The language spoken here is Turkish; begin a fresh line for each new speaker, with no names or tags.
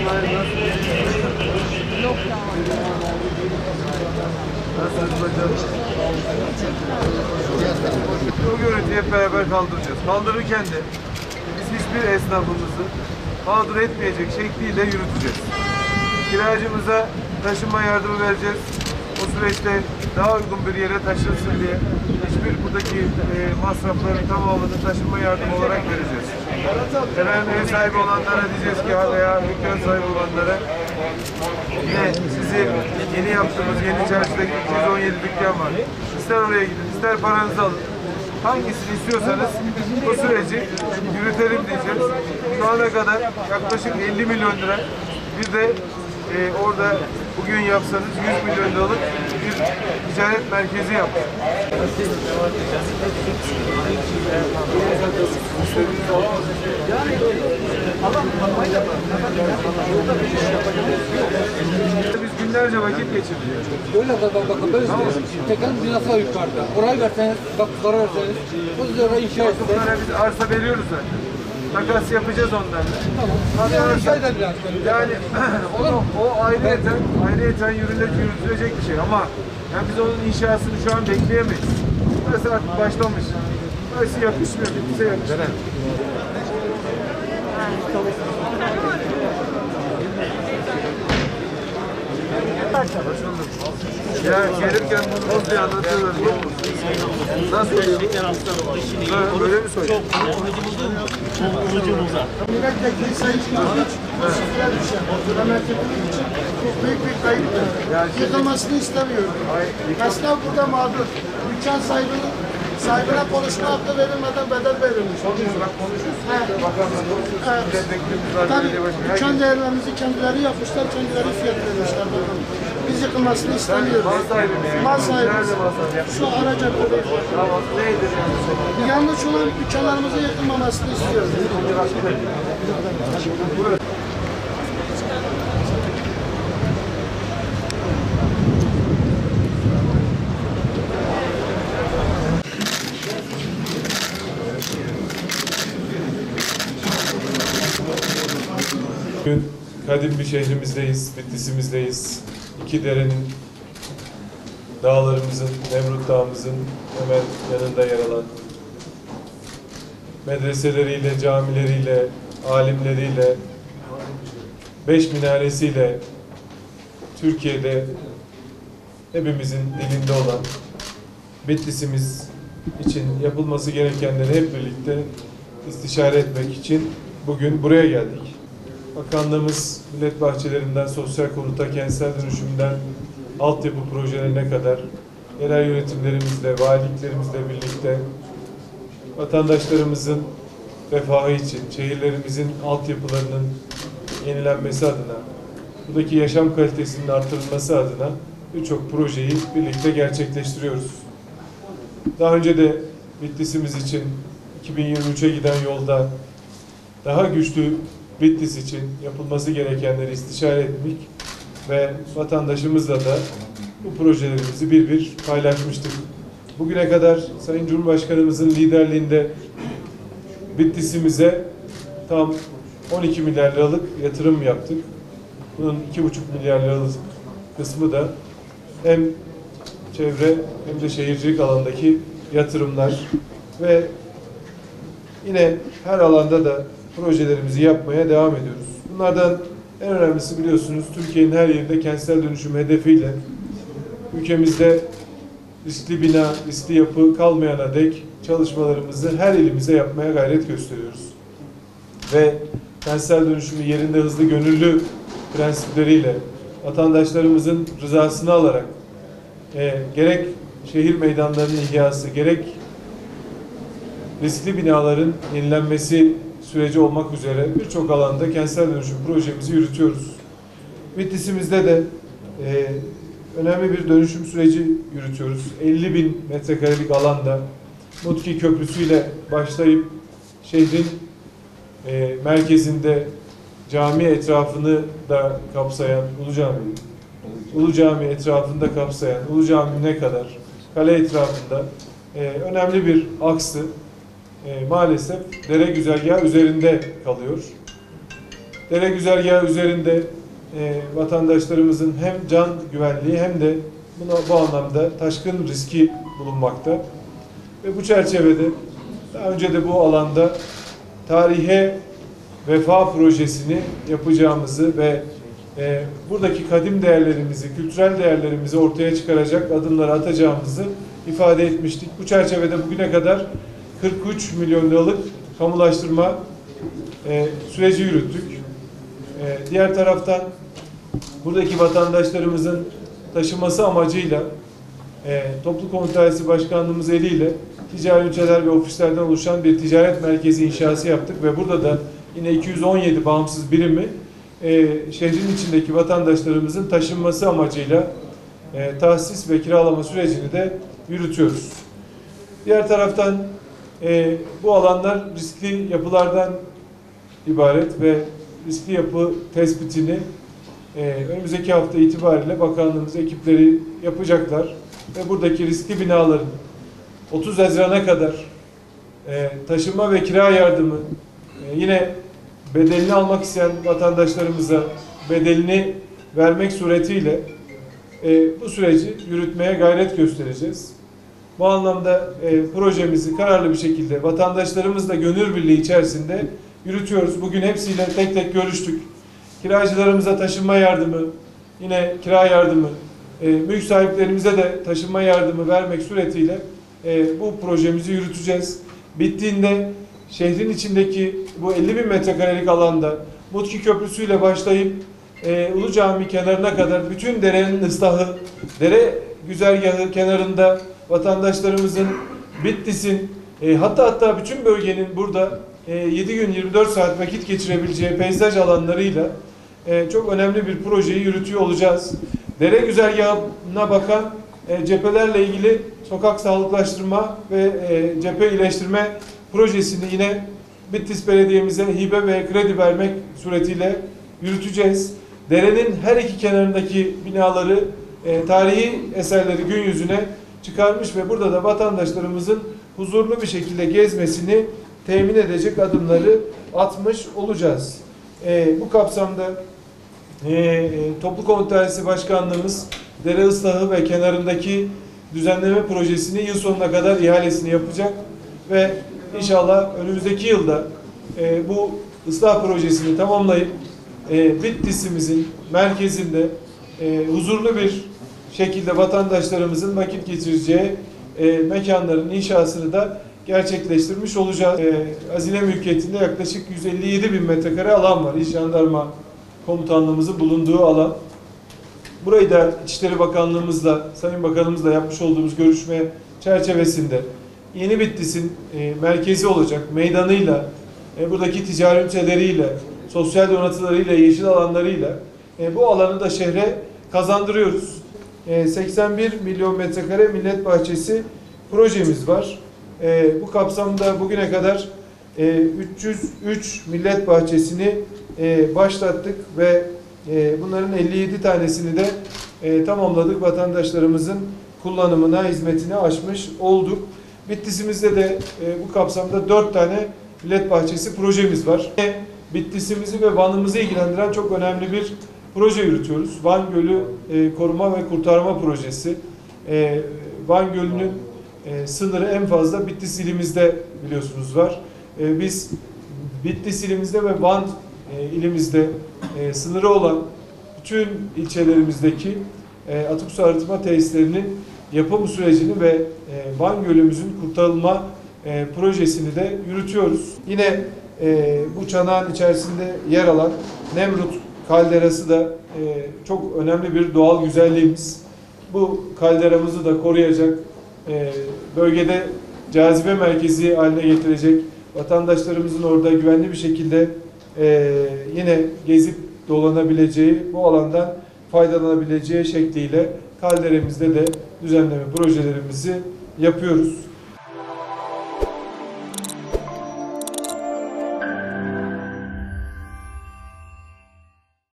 Bu görüntüyü hep beraber kaldıracağız. Kaldırırken de biz hiçbir esnafımızı mağdur etmeyecek şekliyle yürüteceğiz. Kiracımıza taşınma yardımı vereceğiz. O süreçte daha uygun bir yere taşınsın diye hiçbir buradaki masrafların tamamını taşınma yardımı olarak vereceğiz. Efendim ev sahibi olanlara diyeceğiz ki veya dükkan sahibi olanlara yine sizi yeni yaptığımız Yeni Çarşı'daki 217 dükkan var. İster oraya gidin, ister paranızı alın. Hangisini istiyorsanız bu süreci yürütelim diyeceğiz. Şu ana kadar yaklaşık 50 milyon lira bir de orada bugün yapsanız 100 milyon liralık bir ticaret merkezi yaptık. Biz günlerce vakit geçirdik.
Öyle bakın böyle tekan binası var yukarıda. Orayı verseniz, bak zarar verseniz, o zara inşa etseniz.
Bunlara biz arsa veriyoruz zaten. Takas yapacağız onlarla.
Tamam.
Yani o ayrıyeten yürütülecek bir şey ama yani biz onun inşasını şu an bekleyemeyiz. Burası artık başlamış. Burası yakışmıyor, bize yakışmıyor. Ya gelirken bunu bir anlatıyorlar. Nasıl oluyor? Böyle mi söylüyor?
Çok ucumuza.
Milletvekili Sayın Kılıç, sıfıra düşen, memleketimiz için çok büyük bir kayıptır. Yıkılmasını istemiyorum. Esnaf burada mağdur. Dükkan sahibine konuşma hakkı verilmeden bedel verilmiş. Tabii dükkan değerlerimizi kendileri yapmışlar, kendileri fiyat vermişler. Biz yıkılmasını istemiyoruz. Mal sahibimiz. Şu araca böyle. Yanlış olan dükkanlarımızın yıkılmamasını istiyoruz.
Bugün kadim bir şehrimizdeyiz, Bitlis'imizdeyiz. İki derenin, dağlarımızın, Nemrut Dağımızın hemen yanında yer alan medreseleriyle, camileriyle, alimleriyle, 5 minaresiyle Türkiye'de hepimizin dilinde olan Bitlis'imiz için yapılması gerekenleri hep birlikte istişare etmek için bugün buraya geldik. Bakanlığımız millet bahçelerinden sosyal konuta, kentsel dönüşümden altyapı projelerine kadar yerel yönetimlerimizle, valiliklerimizle birlikte vatandaşlarımızın refahı için, şehirlerimizin altyapılarının yenilenmesi adına, buradaki yaşam kalitesinin artırılması adına birçok projeyi birlikte gerçekleştiriyoruz. Daha önce de Bitlis'imiz için 2023'e giden yolda daha güçlü Bitlis için yapılması gerekenleri istişare etmek ve vatandaşımızla da bu projelerimizi bir paylaşmıştık. Bugüne kadar Sayın Cumhurbaşkanımızın liderliğinde Bitlis'imize tam 12 milyar liralık yatırım yaptık. Bunun 2,5 milyar liralık kısmı da hem çevre hem de şehircilik alanındaki yatırımlar ve yine her alanda da projelerimizi yapmaya devam ediyoruz. Bunlardan en önemlisi biliyorsunuz Türkiye'nin her yerinde kentsel dönüşüm hedefiyle ülkemizde riskli bina, riskli yapı kalmayana dek çalışmalarımızı her ilimize yapmaya gayret gösteriyoruz. Ve kentsel dönüşümü yerinde hızlı gönüllü prensipleriyle vatandaşlarımızın rızasını alarak gerek şehir meydanlarının ihyası, gerek riskli binaların yenilenmesi süreci olmak üzere birçok alanda kentsel dönüşüm projemizi yürütüyoruz. Bitlis'imizde de önemli bir dönüşüm süreci yürütüyoruz. 50.000 metrekarelik alanda Mutki Köprüsü ile başlayıp şehrin merkezinde cami etrafını da kapsayan Ulu Cami etrafında kapsayan Ulu Cami'ne kadar kale etrafında önemli bir aksı maalesef dere güzergahı üzerinde kalıyor. dere güzergahı üzerinde vatandaşlarımızın hem can güvenliği hem de bu anlamda taşkın riski bulunmakta. Ve bu çerçevede daha önce de bu alanda tarihe vefa projesini yapacağımızı ve buradaki kadim değerlerimizi, kültürel değerlerimizi ortaya çıkaracak adımları atacağımızı ifade etmiştik. Bu çerçevede bugüne kadar 43 milyon liralık kamulaştırma süreci yürüttük. Diğer taraftan buradaki vatandaşlarımızın taşıması amacıyla Toplu Konut Dairesi Başkanlığımız eliyle ticari üniteler ve ofislerden oluşan bir ticaret merkezi inşası yaptık ve burada da yine 217 bağımsız birimi şehrin içindeki vatandaşlarımızın taşınması amacıyla tahsis ve kiralama sürecini de yürütüyoruz. Diğer taraftan bu alanlar riskli yapılardan ibaret ve riskli yapı tespitini önümüzdeki hafta itibariyle bakanlığımız ekipleri yapacaklar ve buradaki riskli binaların 30 Haziran'a kadar taşınma ve kira yardımı yine bedelini almak isteyen vatandaşlarımıza bedelini vermek suretiyle bu süreci yürütmeye gayret göstereceğiz. Bu anlamda projemizi kararlı bir şekilde vatandaşlarımızla gönül birliği içerisinde yürütüyoruz. Bugün hepsiyle tek tek görüştük. Kiracılarımıza taşınma yardımı, yine kira yardımı, mülk sahiplerimize de taşınma yardımı vermek suretiyle bu projemizi yürüteceğiz. Bittiğinde şehrin içindeki bu 50.000 metrekarelik alanda Mutki Köprüsü ile başlayıp Ulu Cami kenarına kadar bütün derenin ıslahı, dere güzergahı kenarında vatandaşlarımızın Bitlis'in hatta bütün bölgenin burada 7 gün 24 saat vakit geçirebileceği peyzaj alanlarıyla çok önemli bir projeyi yürütüyor olacağız. Dere güzergahına bakan cephelerle ilgili sokak sağlıklaştırma ve cephe iyileştirme projesini yine Bitlis Belediye'mize hibe ve kredi vermek suretiyle yürüteceğiz. Derenin her iki kenarındaki binaları, tarihi eserleri gün yüzüne çıkarmış ve burada da vatandaşlarımızın huzurlu bir şekilde gezmesini temin edecek adımları atmış olacağız. Bu kapsamda Toplu Konut Dairesi Başkanlığımız dere ıslahı ve kenarındaki düzenleme projesini yıl sonuna kadar ihalesini yapacak ve inşallah önümüzdeki yılda bu ıslah projesini tamamlayıp Bitlis'imizin merkezinde huzurlu bir şekilde vatandaşlarımızın vakit geçireceği mekanların inşasını da gerçekleştirmiş olacağız. Hazine mülkiyetinde yaklaşık 157.000 metrekare alan var. İl Jandarma Komutanlığımızın bulunduğu alan. Burayı da İçişleri Bakanlığımızla, Sayın Bakanımızla yapmış olduğumuz görüşme çerçevesinde Yeni Bitlis'in merkezi olacak meydanıyla, buradaki ticari üniteleriyle, sosyal donatılarıyla, yeşil alanlarıyla bu alanı da şehre kazandırıyoruz. 81 milyon metrekare millet bahçesi projemiz var. Bu kapsamda bugüne kadar 303 millet bahçesini başlattık ve bunların 57 tanesini de tamamladık. Vatandaşlarımızın kullanımına, hizmetine açmış olduk. Bitlis'imizde de bu kapsamda 4 tane millet bahçesi projemiz var. Bitlis'imizi ve Van'ımızı ilgilendiren çok önemli bir proje yürütüyoruz. Van Gölü Koruma ve Kurtarma Projesi. Van Gölü'nün sınırı en fazla Bitlis ilimizde biliyorsunuz var. Biz Bitlis ilimizde ve Van ilimizde sınırı olan bütün ilçelerimizdeki atık su arıtma tesislerinin yapım sürecini ve Van Gölü'müzün kurtarılma projesini de yürütüyoruz. Yine bu çanağın içerisinde yer alan Nemrut kalderası da çok önemli bir doğal güzelliğimiz. Bu kalderamızı da koruyacak, bölgede cazibe merkezi haline getirecek, vatandaşlarımızın orada güvenli bir şekilde yine gezip dolanabileceği, bu alandan faydalanabileceği şekliyle kalderemizde de düzenleme projelerimizi yapıyoruz.